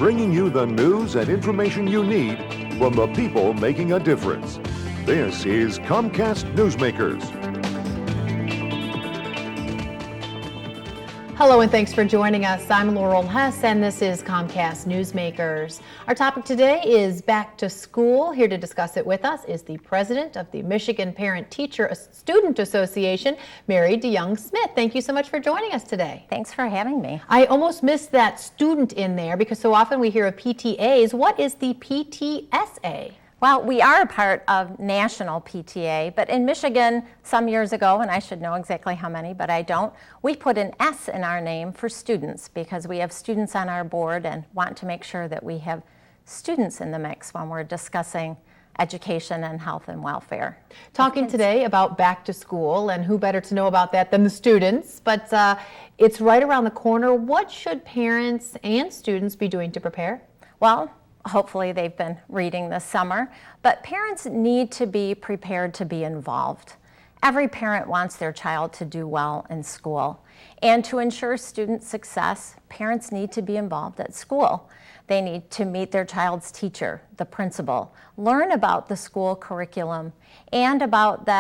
bringing you the news and information you need from the people making a difference. This is Comcast NewsMakers. Hello and thanks for joining us. I'm Laurel Hess and this is Comcast Newsmakers. Our topic today is back to school. Here to discuss it with us is the president of the Michigan Parent Teacher Student Association, Mary DeYoung-Smith. Thank you so much for joining us today. Thanks for having me. I almost missed that student in there because so often we hear of PTAs. What is the PTSA? Well, we are a part of national PTA, but in Michigan some years ago, and I should know exactly how many, but I don't, we put an S in our name for students because we have students on our board and want to make sure that we have students in the mix when we're discussing education and health and welfare. Talking today about back to school, and who better to know about that than the students, but it's right around the corner. What should parents and students be doing to prepare? Well, hopefully they've been reading this summer, but parents need to be prepared to be involved. Every parent wants their child to do well in school. And to ensure student success, parents need to be involved at school. They need to meet their child's teacher, the principal, learn about the school curriculum and about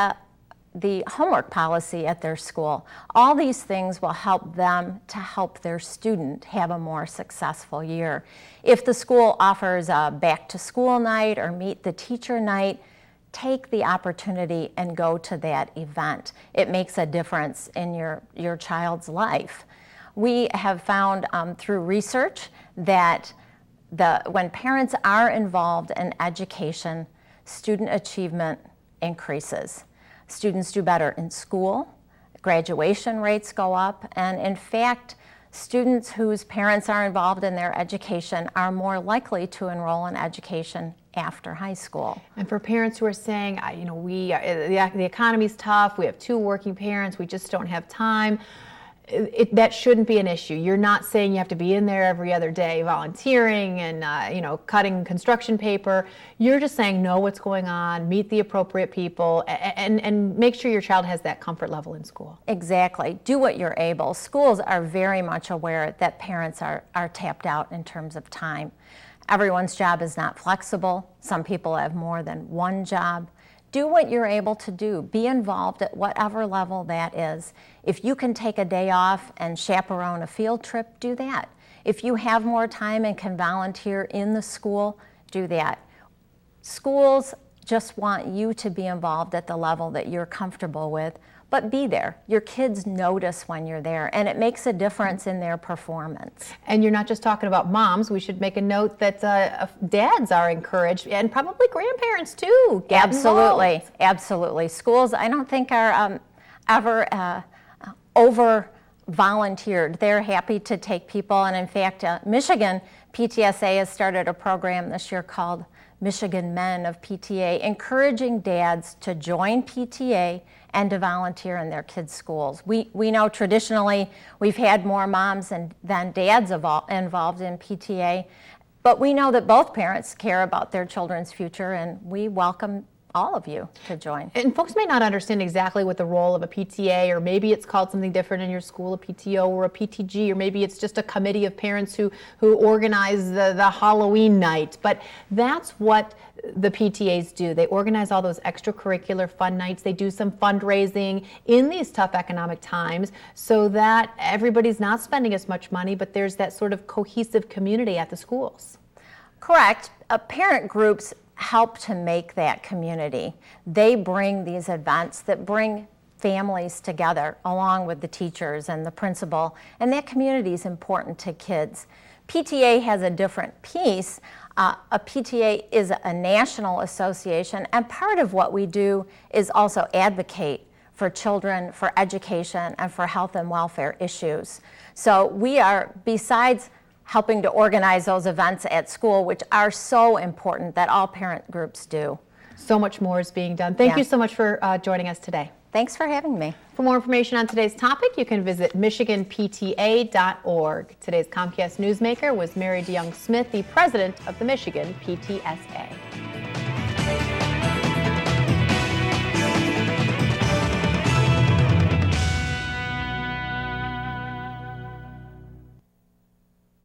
the homework policy at their school. All these things will help them to help their student have a more successful year. If the school offers a back to school night or meet the teacher night, take the opportunity and go to that event. It makes a difference in your child's life. We have found through research that when parents are involved in education, student achievement increases. Students do better in school, graduation rates go up, and in fact, students whose parents are involved in their education are more likely to enroll in education after high school. And for parents who are saying, the economy's tough, we have two working parents, we just don't have time, that shouldn't be an issue. You're not saying you have to be in there every other day volunteering and cutting construction paper. You're just saying know what's going on, meet the appropriate people, and make sure your child has that comfort level in school. Exactly. Do what you're able. Schools are very much aware that parents are tapped out in terms of time. Everyone's job is not flexible. Some people have more than one job. Do what you're able to do. Be involved at whatever level that is. If you can take a day off and chaperone a field trip, do that. If you have more time and can volunteer in the school, do that. Schools just want you to be involved at the level that you're comfortable with, but be there. Your kids notice when you're there, and it makes a difference in their performance. And you're not just talking about moms. We should make a note that dads are encouraged, and probably grandparents too. Absolutely, absolutely. Schools, I don't think are ever over volunteered. They're happy to take people, and in fact, Michigan PTSA has started a program this year called Michigan Men of PTA, encouraging dads to join PTA and to volunteer in their kids' schools. We know traditionally we've had more moms than dads involved in PTA, but we know that both parents care about their children's future, and we welcome all of you to join. And folks may not understand exactly what the role of a PTA, or maybe it's called something different in your school, a PTO or a PTG, or maybe it's just a committee of parents who organize the Halloween night. But that's what the PTAs do. They organize all those extracurricular fun nights. They do some fundraising in these tough economic times so that everybody's not spending as much money, but there's that sort of cohesive community at the schools. Correct. Parent groups help to make that community. They bring these events that bring families together along with the teachers and the principal, and that community is important to kids. PTA has a different piece. A PTA is a national association, and part of what we do is also advocate for children, for education, and for health and welfare issues. So we are, besides helping to organize those events at school, which are so important that all parent groups do. So much more is being done. Thank you so much for joining us today. Thanks for having me. For more information on today's topic, you can visit michiganpta.org. Today's Comcast Newsmaker was Mary DeYoung-Smith, the president of the Michigan PTSA.